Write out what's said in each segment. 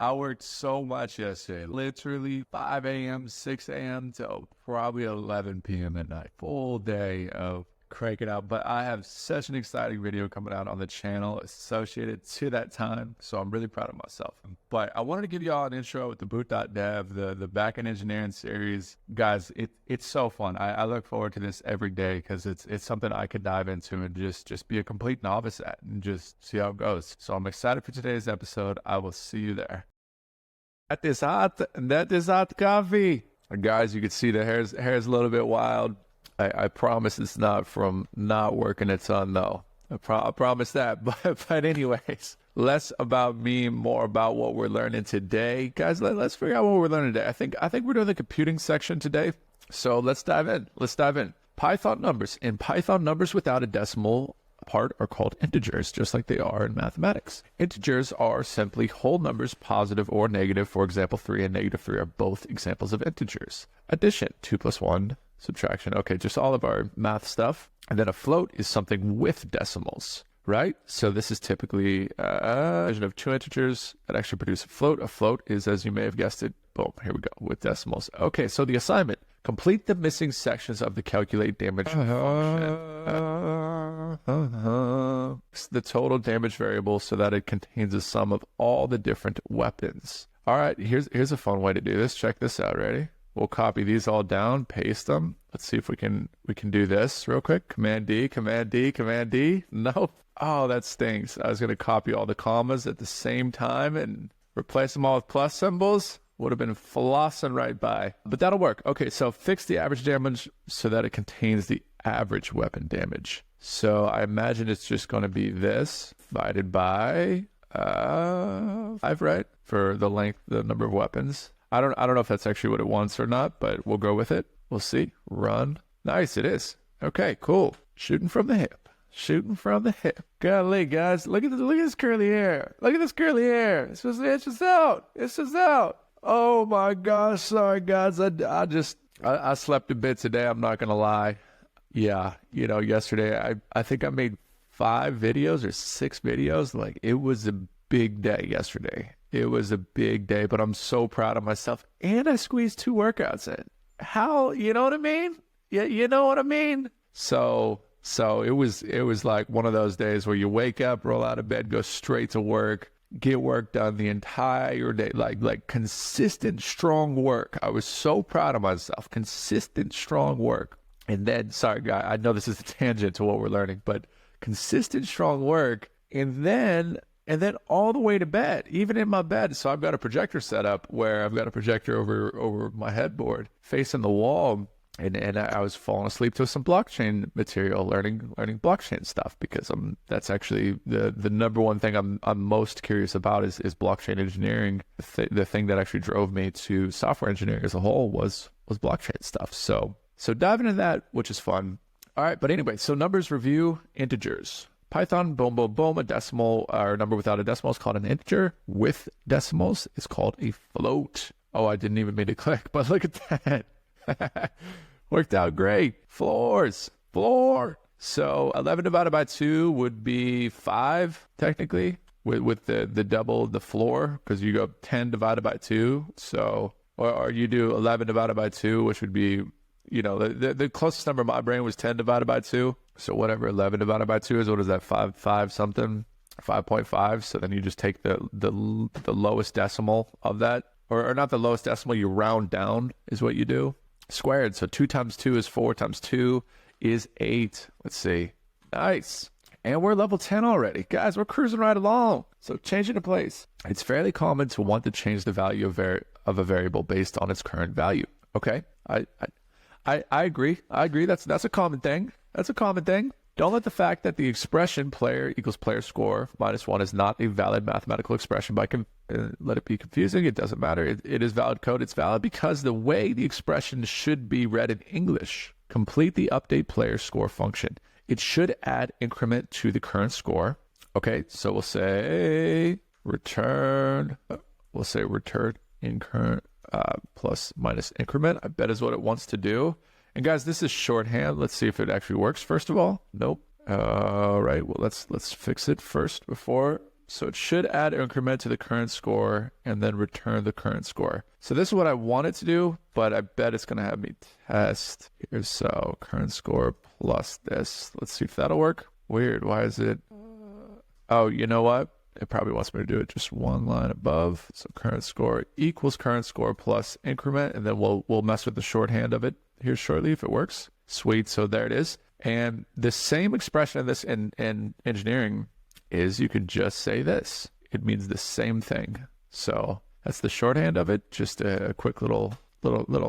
I worked so much yesterday, literally 5 a.m., 6 a.m. till probably 11 p.m. at night. Full day of cranking out. But I have such an exciting video coming out on the channel associated to that time. So I'm really proud of myself. But I wanted to give y'all an intro with the boot.dev, the backend engineering series. Guys, it's so fun. I look forward to this every day because it's something I could dive into and just be a complete novice at and just see how it goes. So I'm excited for today's episode. I will see you there. That is hot coffee. Guys, you can see the hair's a little bit wild. I promise it's not from not working a ton though. I promise that. But anyways, less about me, more about what we're learning today. Guys, let's figure out what we're learning today. I think we're doing the computing section today. So let's dive in. Python numbers. In Python, numbers without a decimal part are called integers, just like they are in mathematics. Integers are simply whole numbers, positive or negative. For example, 3 and -3 are both examples of integers. Addition, 2 plus 1. Subtraction, okay, just all of our math stuff. And then a float is something with decimals, right? So this is typically a version of two integers that actually produce a float. A float is, as you may have guessed it, boom, here we go, with decimals. Okay, so the assignment, complete the missing sections of the calculate damage function. The total damage variable so that it contains a sum of all the different weapons. All right, here's a fun way to do this. Check this out, ready? We'll copy these all down, paste them. Let's see if we can do this real quick. Command D, Command D, Command D. Nope. Oh, that stinks. I was going to copy all the commas at the same time and replace them all with plus symbols. Would have been flossing right by. But that'll work. Okay, so fix the average damage so that it contains the average weapon damage. So I imagine it's just going to be this divided by 5, right? For the length, the number of weapons. I don't know if that's actually what it wants or not, but we'll go with it. We'll see. Run. Nice, it is. Okay, cool. Shooting from the hip. Shooting from the hip. Golly, guys, look at this curly hair. Look at this curly hair. It's just out. It's just out. Oh my gosh, sorry guys. I slept a bit today, I'm not gonna lie. Yeah, yesterday I think I made 5 videos or 6 videos. Like, it was a big day yesterday. It was a big day, but I'm so proud of myself. And I squeezed 2 workouts in. How, you know what I mean? Yeah, you know what I mean? So it was like one of those days where you wake up, roll out of bed, go straight to work, get work done the entire day, like consistent, strong work. I was so proud of myself. Consistent, strong work. And then, sorry, guy, I know this is a tangent to what we're learning, but consistent, strong work, and then all the way to bed, even in my bed. So I've got a projector set up where I've got a projector over my headboard facing the wall. And I was falling asleep to some blockchain material, learning blockchain stuff, because that's actually the number one thing I'm most curious about is blockchain engineering. The thing that actually drove me to software engineering as a whole was blockchain stuff. So diving into that, which is fun. All right, but anyway, so numbers review, integers. Python, boom, boom, boom, a decimal or number without a decimal is called an integer. With decimals is called a float. Oh, I didn't even mean to click, but look at that. Worked out great. Floor. So 11 divided by 2 would be 5, technically, with the double the floor, because you go 10 divided by 2. So, or you do 11 divided by 2, which would be, the closest number in my brain was 10 divided by 2. So whatever 11 divided by 2 is, what is that, 5 something, 5.5. So then you just take the lowest decimal of that, or not the lowest decimal, you round down is what you do. Squared. So 2 times 2 is 4 times 2 is 8. Let's see. Nice. And we're level 10 already. Guys, we're cruising right along. So change it to place. It's fairly common to want to change the value of a variable based on its current value. Okay. I agree. That's a common thing. Don't let the fact that the expression player equals player score -1 is not a valid mathematical expression let it be confusing. It doesn't matter. It is valid code. It's valid because the way the expression should be read in English. Complete the update player score function. It should add increment to the current score. Okay, so we'll say return in current plus minus increment. I bet is what it wants to do. And guys, this is shorthand. Let's see if it actually works first of all. Nope. All right, well, let's fix it first before So it should add increment to the current score and then return the current score. So this is what I want it to do, but I bet it's going to have me test here. So current score plus this. Let's see if that'll work. Weird. Why is it? Oh, you know what? It probably wants me to do it just one line above. So current score equals current score plus increment, and then we'll mess with the shorthand of it here shortly if it works. Sweet. So there it is. And the same expression of this in engineering is you could just say this. It means the same thing. So that's the shorthand of it. Just a quick little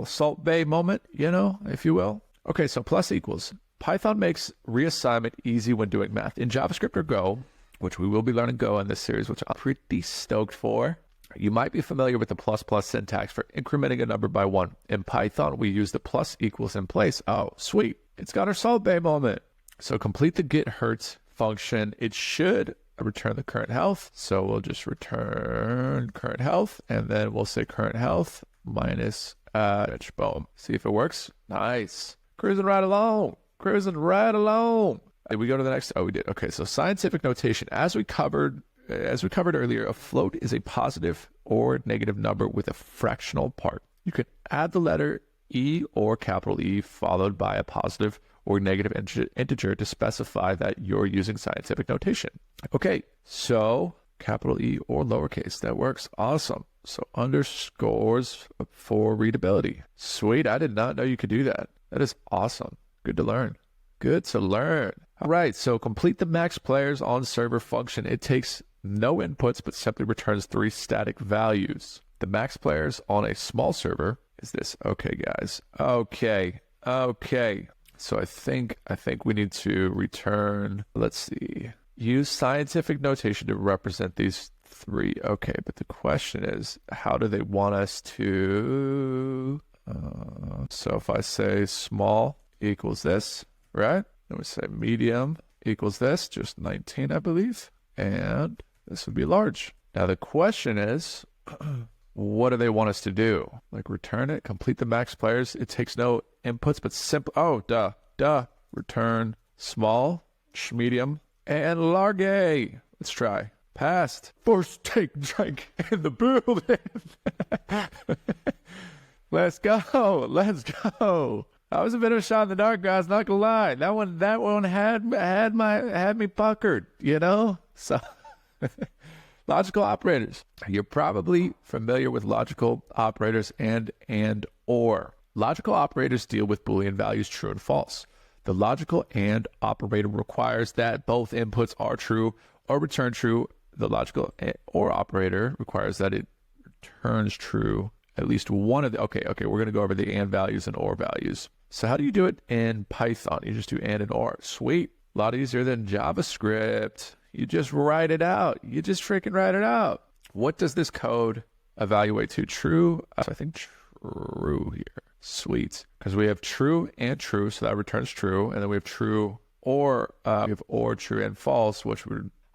Salt Bay moment, you know, if you will. Okay, so plus equals. Python makes reassignment easy when doing math. In JavaScript or Go, which we will be learning Go in this series, which I'm pretty stoked for, you might be familiar with the plus syntax for incrementing a number by 1. In Python, we use the plus equals in place. Oh, sweet. It's got our Salt Bay moment. So complete the get hertz function. It should return the current health. So we'll just return current health, and then we'll say current health minus boom. See if it works. Nice. Cruising right along. Cruising right along. Did we go to the next? Oh, we did. Okay, so scientific notation. As we covered earlier, a float is a positive or negative number with a fractional part. You can add the letter E or capital E followed by a positive or negative integer to specify that you're using scientific notation. Okay, so capital E or lowercase, that works. Awesome. So underscores for readability. Sweet, I did not know you could do that. That is awesome. Good to learn. Good to learn. All right, so complete the max players on server function. It takes no inputs, but simply returns 3 static values. The max players on a small server is this. Okay, guys. Okay. So I think we need to return, let's see, use scientific notation to represent these 3. Okay, but the question is, how do they want us to, so if I say small equals this, right? Then we say medium equals this, just 19, I believe. And this would be large. Now the question is, what do they want us to do? Like return it, complete the max players. It takes no inputs, but simple. Oh, return small, medium, and large. Let's try. Passed. First take drink in the building. Let's go. I was a bit of a shot in the dark, guys. Not gonna lie. That one had me puckered. You know. So. Logical operators. You're probably familiar with logical operators and or. Logical operators deal with Boolean values true and false. The logical and operator requires that both inputs are true or return true. The logical or operator requires that it returns true at least one of the. Okay, we're going to go over the and values and or values. So how do you do it in Python? You just do and or. Sweet. A lot easier than JavaScript. You just write it out. You just freaking write it out. What does this code evaluate to? True? I think true here. Sweet. Because we have true and true, so that returns true. And then we have true or, true and false, which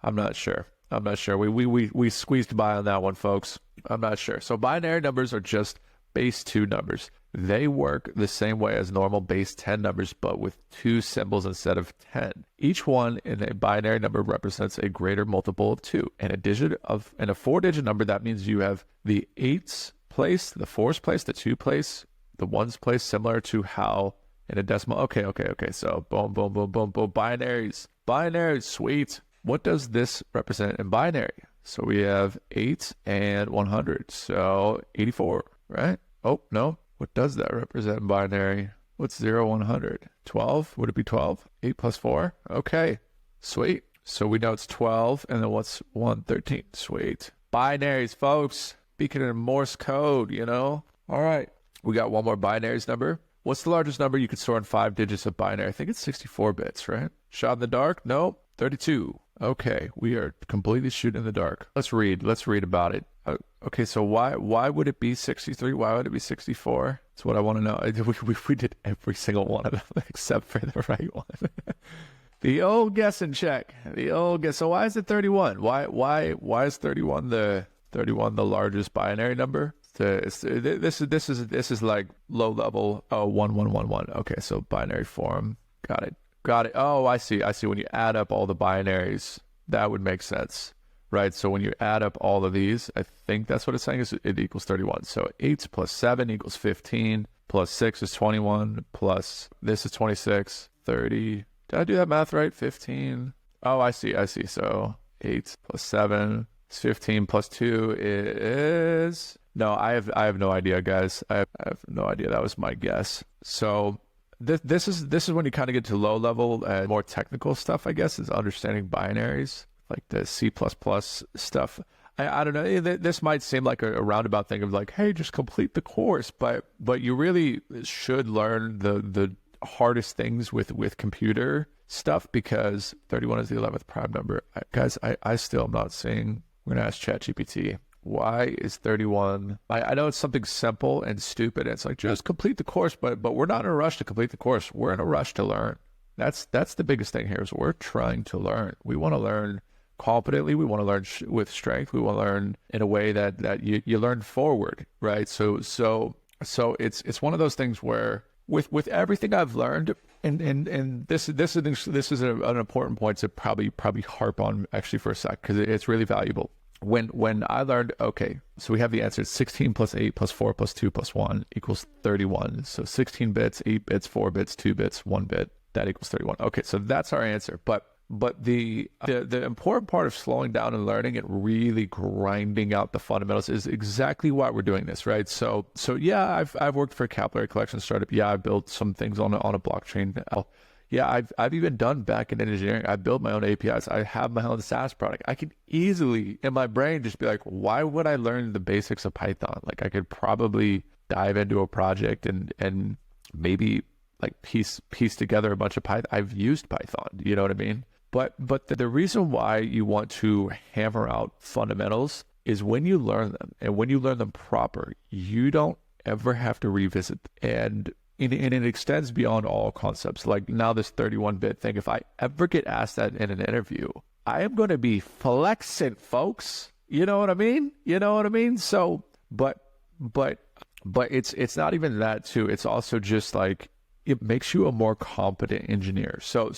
I'm not sure. We squeezed by on that one, folks. I'm not sure. So binary numbers are just base 2 numbers. They work the same way as normal base 10 numbers, but with 2 symbols instead of 10. Each one in a binary number represents a greater multiple of 2. And a 4-digit number, that means you have the 8's place, the 4's place, the 2 place, the 1's place, similar to how in a decimal. Okay. So boom. Binaries, sweet. What does this represent in binary? So we have 8 and 100. So 84, right? Oh, no. What does that represent in binary? What's 0, 100? 12? Would it be 12? 8 plus 4? Okay, sweet. So we know it's 12, and then what's 113? Sweet. Binaries, folks. Speaking in Morse code, you know? All right, we got one more binaries number. What's the largest number you could store in 5 digits of binary? I think it's 64 bits, right? Shot in the dark? Nope. 32. Okay, we are completely shooting in the dark. Let's read about it. Okay, so why would it be 63? Why would it be 64? That's what I want to know. We did every single one of them except for the right one. The old guessing check. So why is it 31? Why is 31 the largest binary number? This is like low level. Oh, 1111. Okay, so binary form. Got it. Oh, I see. When you add up all the binaries, that would make sense. right? So when you add up all of these, I think that's what it's saying is it equals 31. So 8 plus 7 equals 15, plus 6 is 21, plus this is 26, 30. Did I do that math right? 15. Oh, I see. So 8 plus 7 is 15, plus 2 is... No, I have no idea, guys. I have no idea. That was my guess. So this is when you kind of get to low level and more technical stuff, I guess, is understanding binaries, like the C++ stuff. I don't know. This might seem like a roundabout thing of like, hey, just complete the course, but you really should learn the hardest things with computer stuff, because 31 is the 11th prime number. Guys, I still am not seeing. We're gonna ask ChatGPT. Why is 31? I know it's something simple and stupid. It's like, just complete the course, but we're not in a rush to complete the course. We're in a rush to learn. That's the biggest thing here is we're trying to learn. We want to learn competently. We want to learn with strength. We want to learn in a way that you learn forward, right? So it's one of those things where with everything I've learned, and this is an important point to probably harp on actually for a sec, because it's really valuable. When I learned, okay, so we have the answer, 16 plus 8 plus 4 plus 2 plus 1 equals 31. So 16 bits, 8 bits, 4 bits, 2 bits, 1 bit, that equals 31. Okay, so that's our answer. But the important part of slowing down and learning and really grinding out the fundamentals is exactly why we're doing this, right? So yeah, I've worked for a capillary collection startup. Yeah, I built some things on a blockchain. Yeah, I've even done backend engineering. I built my own APIs. I have my own SaaS product. I could easily, in my brain, just be like, why would I learn the basics of Python? Like, I could probably dive into a project and maybe like piece together a bunch of Python. I've used Python, you know what I mean? But the reason why you want to hammer out fundamentals is when you learn them, and when you learn them proper, you don't ever have to revisit them. And it extends beyond all concepts. Like now this 31-bit thing, if I ever get asked that in an interview, I am going to be flexing, folks. You know what I mean? So, but it's not even that too. It's also just like, it makes you a more competent engineer. So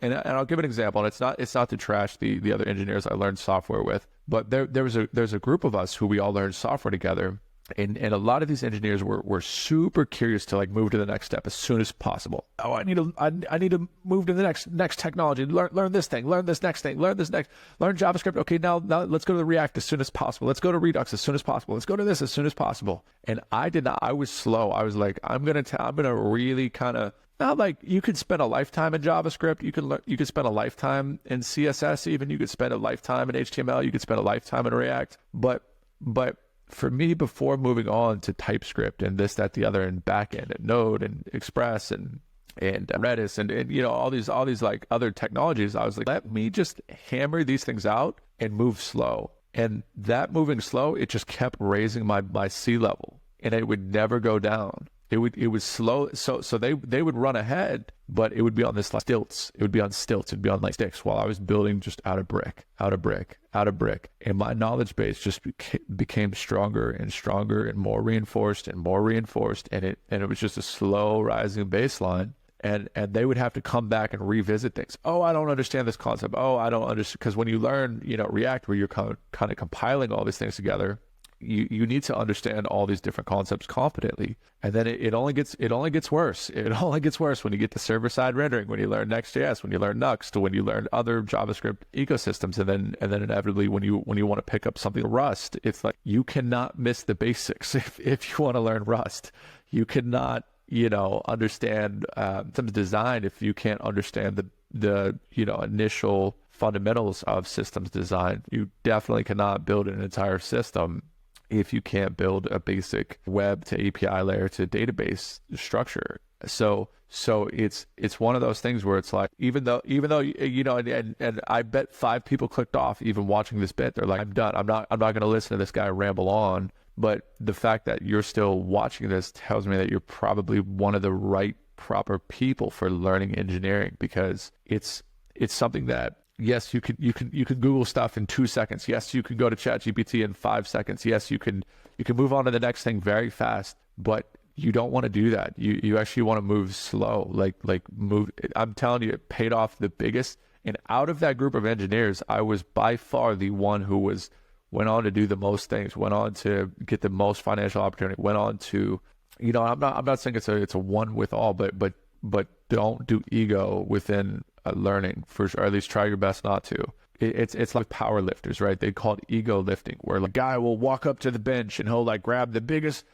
and I'll give an example. And it's not to trash the other engineers I learned software with, but there's a group of us who we all learned software together. And a lot of these engineers were super curious to like move to the next step as soon as possible. Oh, I need to move to the next technology. Learn this thing. Learn this next thing. Learn JavaScript. Okay, now let's go to the React as soon as possible. Let's go to Redux as soon as possible. Let's go to this as soon as possible. And I did not. I was slow. I was like, I'm gonna really kind of, not like you could spend a lifetime in JavaScript. You could spend a lifetime in CSS. Even you could spend a lifetime in HTML. You could spend a lifetime in React. But for me, before moving on to TypeScript and this, that, the other, and Backend and Node and Express and Redis and you know all these like other technologies, I was like, let me just hammer these things out and move slow. And that moving slow, it just kept raising my sea level, and it would never go down. It was slow. So they would run ahead, but it would be on this like stilts. It would be on stilts. It'd be on like sticks while I was building just out of brick. And my knowledge base just became stronger and stronger and more reinforced. And it was just a slow rising baseline. And they would have to come back and revisit things. Oh, I don't understand this concept. Oh, I don't understand. Because when you learn, React, where you're kind of compiling all these things together, you need to understand all these different concepts competently, and then it only gets worse. It only gets worse when you get to server-side rendering, when you learn Next.js, when you learn Nuxt, when you learn other JavaScript ecosystems, and then inevitably when you want to pick up something Rust, it's like you cannot miss the basics if you want to learn Rust. You cannot understand some design if you can't understand the initial fundamentals of systems design. You definitely cannot build an entire system if you can't build a basic web to API layer to database structure. So it's one of those things where it's like, even though and I bet 5 people clicked off even watching this bit, they're like, I'm done. I'm not going to listen to this guy ramble on. But the fact that you're still watching this tells me that you're probably one of the right proper people for learning engineering, because it's something that, yes, you can Google stuff in 2 seconds. Yes, you can go to ChatGPT in 5 seconds. Yes, you can move on to the next thing very fast. But you don't want to do that. You actually want to move slow. Like move. I'm telling you, it paid off the biggest. And out of that group of engineers, I was by far the one who went on to do the most things, went on to get the most financial opportunity, went on to, I'm not saying it's a one with all, but don't do ego within learning for sure, or at least try your best not to. It's like power lifters, right? They call it ego lifting, where like a guy will walk up to the bench and he'll like grab the biggest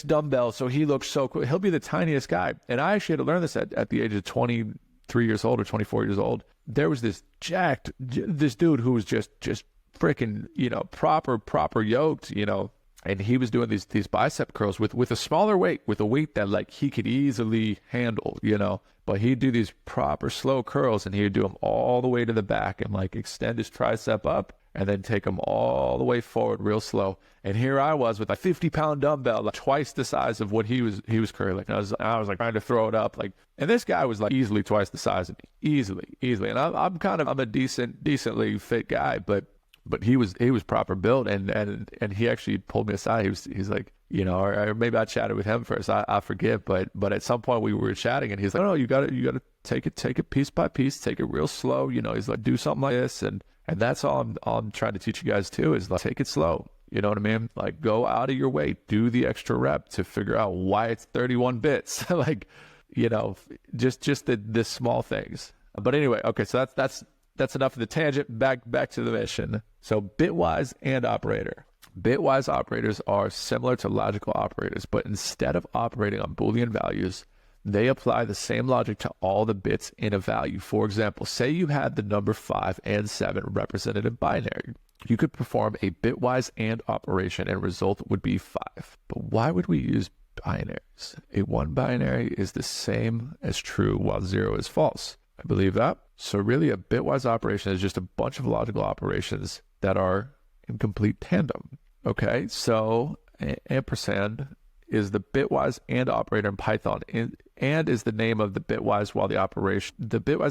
dumbbell, so he looks so cool. He'll be the tiniest guy. And I actually had to learn this at the age of 23 years old or 24 years old. There was this dude who was just freaking, proper yoked, and he was doing these bicep curls with a smaller weight, with a weight that like he could easily handle, but he'd do these proper slow curls, and he'd do them all the way to the back and like extend his tricep up and then take them all the way forward real slow. And here I was with a 50-pound dumbbell, like twice the size of what he was curling. I was like trying to throw it up, like, and this guy was like easily twice the size of me, easily. And I'm a decently fit guy, but he was proper built, and he actually pulled me aside. He's like, or maybe I chatted with him first. I forget, but at some point we were chatting, and he's like, no, you got to take it piece by piece, take it real slow. He's like, do something like this, and that's all I'm trying to teach you guys too, is like, take it slow. You know what I mean? Like, go out of your way, do the extra rep to figure out why it's 31 bits. Like, just the small things. But anyway, okay, so that's enough of the tangent. Back to the mission. So bitwise and operator. Bitwise operators are similar to logical operators, but instead of operating on Boolean values, they apply the same logic to all the bits in a value. For example, say you had the number 5 and 7 represented in binary. You could perform a bitwise AND operation and result would be 5. But why would we use binaries? A 1 binary is the same as true while 0 is false. I believe that. So really a bitwise operation is just a bunch of logical operations that are in complete tandem. Okay, so ampersand is the bitwise AND operator in Python, and is the name of the bitwise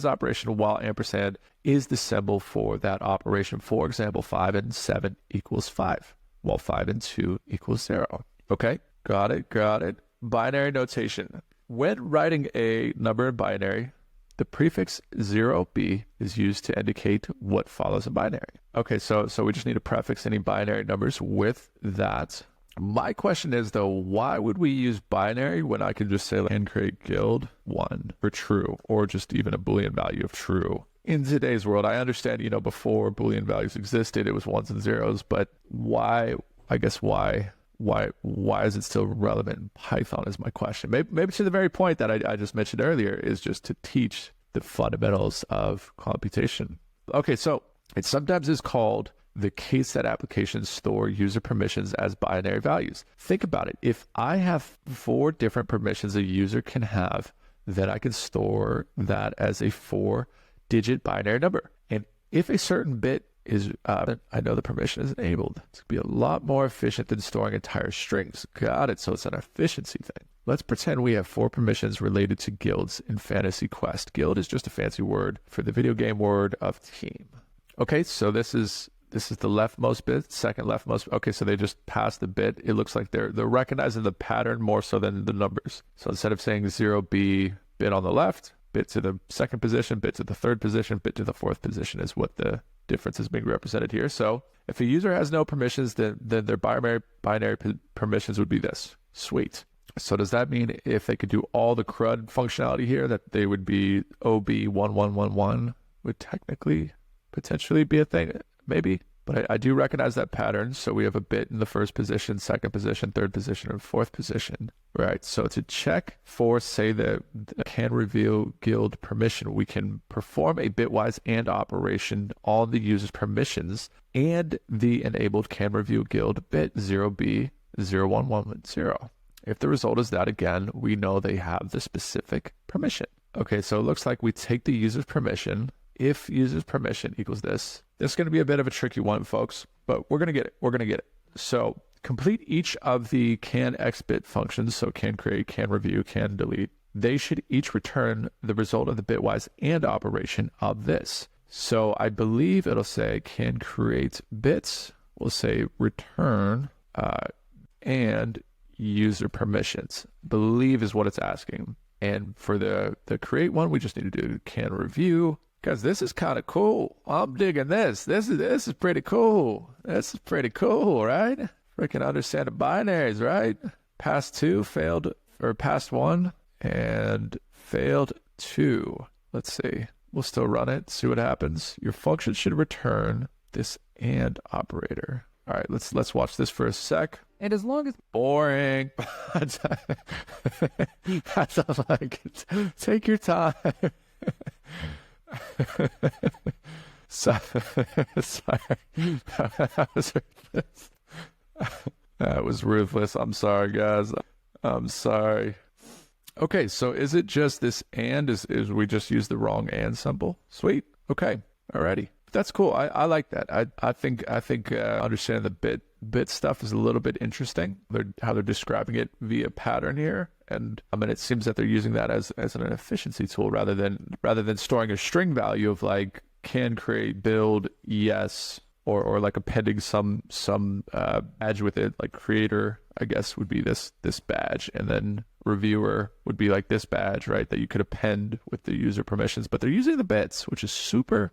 operation, while ampersand is the symbol for that operation. For example, 5 and 7 equals 5, while 5 and 2 equals 0. Okay, got it. Binary notation. When writing a number in binary, the prefix 0b is used to indicate what follows a binary. Okay, so we just need to prefix any binary numbers with that. My question is, though, why would we use binary when I could just say, like, can create guild 1 for true, or just even a Boolean value of true? In today's world, I understand, before Boolean values existed, it was ones and zeros, but why is it still relevant in Python is my question. Maybe to the very point that I just mentioned earlier, is just to teach the fundamentals of computation. Okay, so it sometimes is called the case that applications store user permissions as binary values. Think about it. If I have 4 different permissions a user can have, then I can store that as a 4-digit binary number. And if a certain bit is, I know the permission is enabled, it's going to be a lot more efficient than storing entire strings. Got it. So it's an efficiency thing. Let's pretend we have 4 permissions related to guilds in Fantasy Quest. Guild is just a fancy word for the video game word of team. Okay, so this is the leftmost bit, second leftmost. Okay, so they just passed the bit. It looks like they're recognizing the pattern more so than the numbers. So instead of saying 0b, bit on the left, bit to the second position, bit to the third position, bit to the fourth position is what the difference is being represented here. So if a user has no permissions, then their binary permissions would be this. Sweet. So does that mean if they could do all the CRUD functionality here, that they would be OB1111 would technically potentially be a thing? Maybe. But I do recognize that pattern. So we have a bit in the first position, second position, third position, and fourth position. Right. So to check for, say, the can reveal guild permission, we can perform a bitwise AND operation on the user's permissions and the enabled can reveal guild bit 0b01110. If the result is that, again, we know they have the specific permission. Okay, so it looks like we take the user's permission. If user's permission equals this is going to be a bit of a tricky one, folks, but we're going to get it. So complete each of the can xbit functions. So can create, can review, can delete. They should each return the result of the bitwise AND operation of this. So I believe it'll say can create bits. We'll say return and user permissions, believe is what it's asking. And for the create one, we just need to do can review because this is kind of cool. I'm digging this. This is pretty cool. This is pretty cool, right? Freaking understand the binaries, right? Passed 2, failed, or passed 1, and failed 2. Let's see. We'll still run it, see what happens. Your function should return this AND operator. All right, let's watch this for a sec. And as long as boring. I don't like it. Take your time. Sorry. That was ruthless. I'm sorry, guys. I'm sorry. Okay, so is it just this and? Is we just used the wrong and symbol? Sweet. Okay. Alrighty. That's cool. I like that. I think understanding the bit stuff is a little bit interesting. How they're describing it via pattern here, and I mean it seems that they're using that as an efficiency tool rather than storing a string value of like can create build yes or like appending some badge with it, like creator I guess would be this badge, and then reviewer would be like this badge, right, that you could append with the user permissions, but they're using the bits, which is super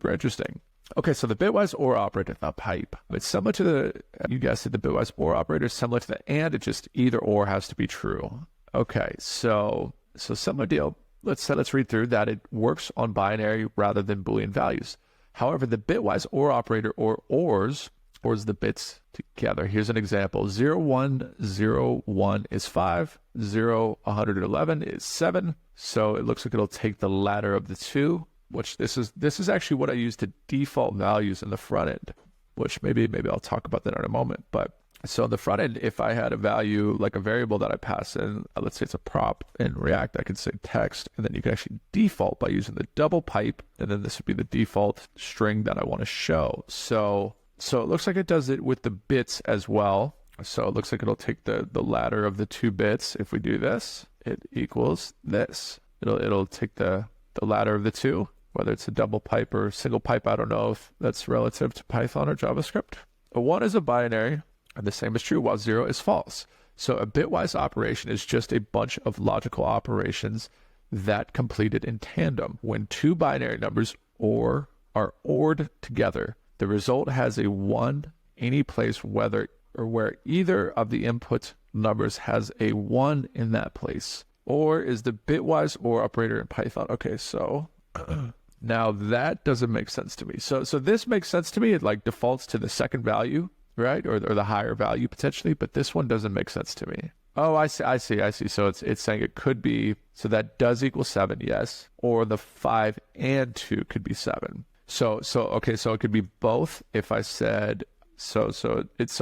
interesting. Okay, so the bitwise OR operator, the pipe, it's similar to the, you guys said the bitwise OR operator is similar to the and, it just either or has to be true. Okay, so similar deal. Let's read through that. It works on binary rather than Boolean values. However, the bitwise OR operator or ORs the bits together. Here's an example. 0, 1, 0, 1 is 5. 0, 111 is 7. So it looks like it'll take the latter of the two, which this is actually what I use to default values in the front end, which maybe I'll talk about that in a moment. But so in the front end, if I had a value like a variable that I pass in, let's say it's a prop in React, I could say text, and then you can actually default by using the double pipe, and then this would be the default string that I want to show. So it looks like it does it with the bits as well. So it looks like it'll take the latter of the 2 bits. If we do this, it equals this. It'll take the latter of the 2, whether it's a double pipe or single pipe. I don't know if that's relative to Python or JavaScript. A 1 is a binary, and the same is true while 0 is false. So a bitwise operation is just a bunch of logical operations that completed in tandem. When 2 binary numbers are ORed together, the result has a 1 any place where either of the input numbers has a 1 in that place. Or is the bitwise OR operator in Python. Okay, so now that doesn't make sense to me. So this makes sense to me. It like defaults to the second value, right? Or the higher value potentially, but this one doesn't make sense to me. Oh, I see. So it's saying it could be, so that does equal 7, yes. Or the 5 and 2 could be 7. So okay, so it could be both. If I said so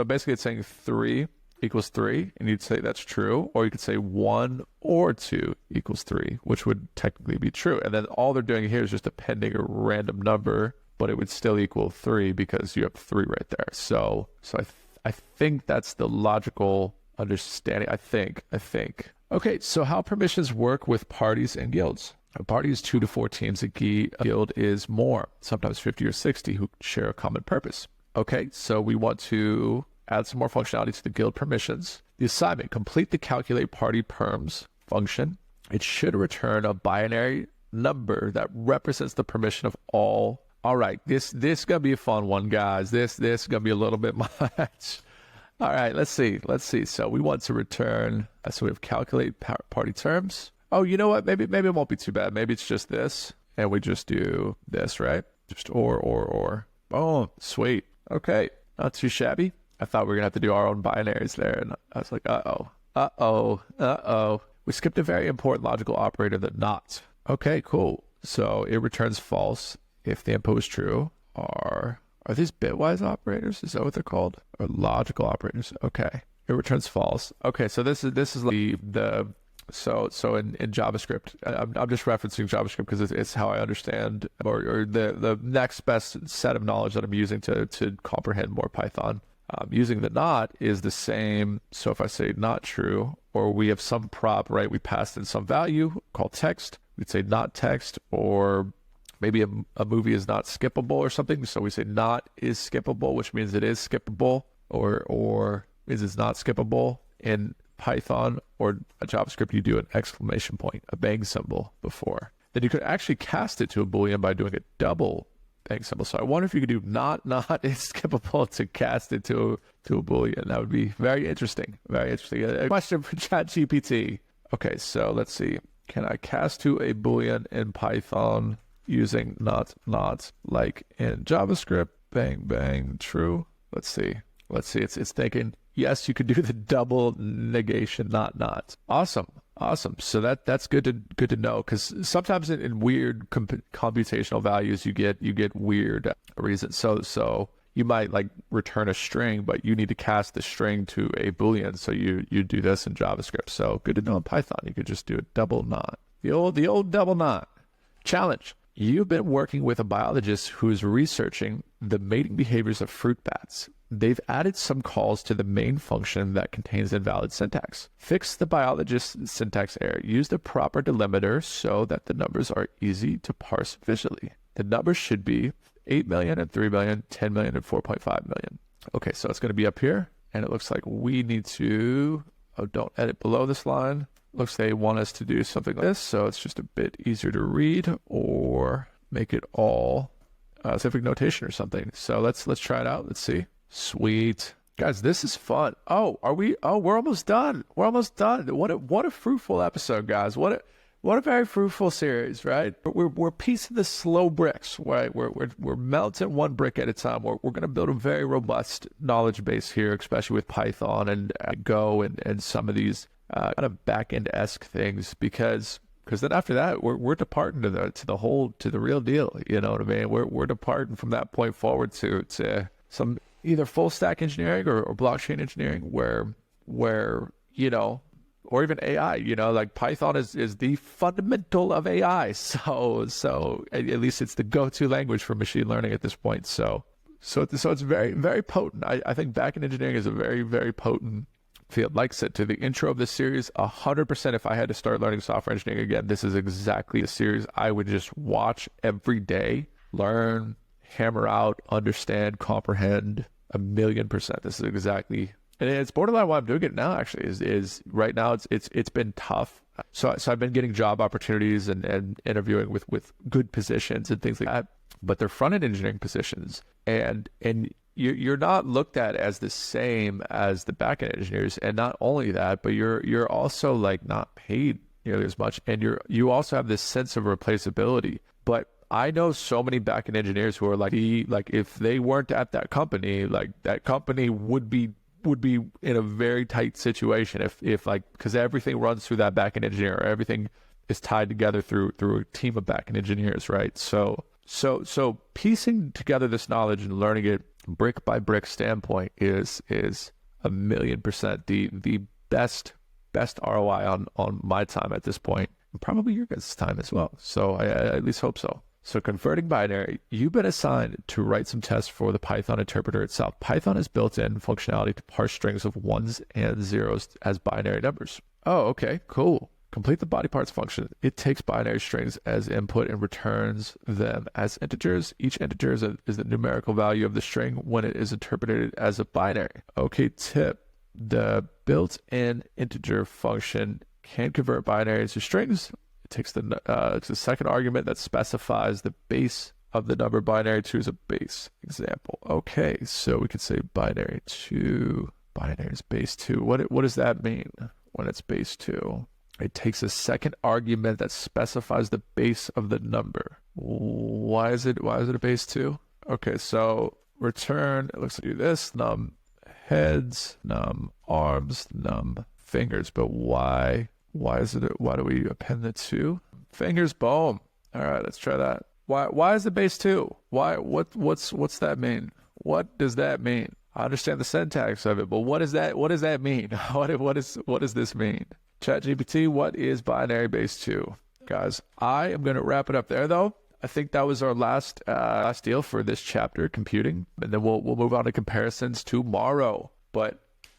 basically it's saying 3 equals 3, and you'd say that's true, or you could say 1 or 2 equals 3, which would technically be true. And then all they're doing here is just appending a random number, but it would still equal 3 because you have 3 right there. So I think that's the logical understanding. I think. Okay, so how permissions work with parties and guilds. A party is 2 to 4 teams. A guild is more, sometimes 50 or 60, who share a common purpose. Okay, so we want to add some more functionality to the guild permissions. The assignment, complete the calculate party perms function. It should return a binary number that represents the permission of all. All right, this gonna be a fun one, guys. This gonna be a little bit much. All right, let's see. So we want to return, so we have calculate party terms. Oh, you know what? Maybe it won't be too bad. Maybe it's just this, and we just do this, right? Just or. Oh, sweet. Okay, not too shabby. I thought we were gonna have to do our own binaries there, and I was like, uh-oh. We skipped a very important logical operator, the not. Okay, cool. So it returns false if the input was true. Are these bitwise operators? Is that what they're called? Or logical operators? Okay. It returns false. Okay, so this is like the so in JavaScript, I'm just referencing JavaScript because it's how I understand, or the next best set of knowledge that I'm using to comprehend more Python. Using the not is the same. So if I say not true, or we have some prop, right? We passed in some value called text. We'd say not text, or maybe a movie is not skippable or something. So we say not is skippable, which means it is skippable, or is it's not skippable. In Python or a JavaScript, you do an exclamation point, a bang symbol before. then you could actually cast it to a Boolean by doing a double bang symbol. So I wonder if you could do not is skippable to cast it to a Boolean. That would be very interesting. Very interesting. A question for ChatGPT. Okay, so let's see. Can I cast to a Boolean in Python using not like in JavaScript? Bang, bang, true. Let's see. It's thinking, yes, you could do the double negation, not. Awesome. So that's good to know, because sometimes in weird computational values you get weird reasons. So you might like return a string, but you need to cast the string to a Boolean. So you do this in JavaScript. So good to know in Python. You could just do a double not. The old double not. Challenge. You've been working with a biologist who is researching the mating behaviors of fruit bats. They've added some calls to the main function that contains invalid syntax. Fix the biologist's syntax error. Use the proper delimiter so that the numbers are easy to parse visually. The numbers should be 8 million and 3 million, 10 million and 4.5 million. Okay, so it's going to be up here, and it looks like we need to, don't edit below this line. Looks like they want us to do something like this, so it's just a bit easier to read, or make it all civic notation or something. So let's try it out. Let's see. Sweet. Guys, this is fun. We're almost done. What a fruitful episode, guys. What a very fruitful series, right? We're piecing the slow bricks, right? We're melting one brick at a time. We're going to build a very robust knowledge base here, especially with Python and Go and some of these kind of backend-esque things, because then after that we're departing to the real deal. You know what I mean? We're departing from that point forward to some either full stack engineering or blockchain engineering, where you know, or even AI. You know, like Python is the fundamental of AI. So at least it's the go-to language for machine learning at this point. So it's very, very potent. I think backend engineering is a very, very potent field. Like I said, to the intro of this series, 100%, if I had to start learning software engineering again, this is exactly a series I would just watch every day, learn, hammer out, understand, comprehend 1,000,000%. This is exactly, and it's borderline why I'm doing it now. Actually, is right now it's been tough. So I've been getting job opportunities and interviewing with good positions and things like that, but they're front end engineering positions, and you're not looked at as the same as the backend engineers. And not only that, but you're also like not paid nearly as much, and you also have this sense of replaceability. But I know so many backend engineers who are like if they weren't at that company, like that company would be in a very tight situation if like, because everything runs through that backend engineer, or everything is tied together through a team of backend engineers, right? So piecing together this knowledge and learning it brick by brick standpoint is 1,000,000% the best ROI on my time at this point, and probably your guys' time as well. So I at least hope so. So converting binary, you've been assigned to write some tests for the Python interpreter itself. Python has built-in functionality to parse strings of ones and zeros as binary numbers. Oh, okay, cool. Complete the body parts function. It takes binary strings as input and returns them as integers. Each integer is the numerical value of the string when it is interpreted as a binary. Okay, tip. The built-in integer function can convert binaries to strings. It takes the second argument that specifies the base of the number binary 2 as a base example. Okay, so we could say binary 2, binary is base 2. What does that mean when it's base 2? It takes a second argument that specifies the base of the number. Why is it a base 2? Okay, so return, it looks like do this, num heads, num arms, num fingers, but why do we append the 2? Fingers, boom. All right, let's try that. Why is it base 2? What's that mean? What does that mean? I understand the syntax of it, but what does that mean? What does this mean? ChatGPT, what is binary base 2? Guys, I am going to wrap it up there though. I think that was our last deal for this chapter, computing, and then we'll move on to comparisons tomorrow.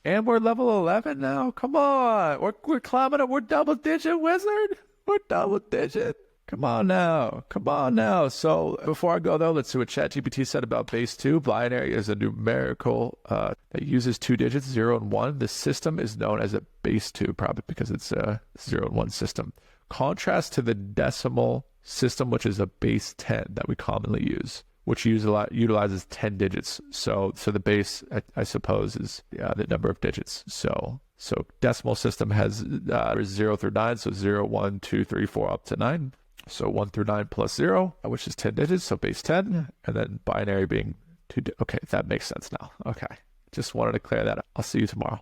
And we're level 11 now. Come on, we're climbing up. We're double digit, wizard. We're double digit. Come on now. So before I go though, let's see what ChatGPT said about base 2. Binary is a numerical that uses 2 digits, 0 and 1. The system is known as a base 2, probably because it's a 0 and 1 system. Contrast to the decimal system, which is a base 10 that we commonly use, which utilizes 10 digits. So the base, I suppose, is the number of digits. So decimal system has 0 through 9, so 0, 1, 2, 3, 4, up to 9. So 1 through 9 plus 0, which is 10 digits, so base 10, and then binary being 2. Okay, that makes sense now. Okay, just wanted to clear that up. I'll see you tomorrow.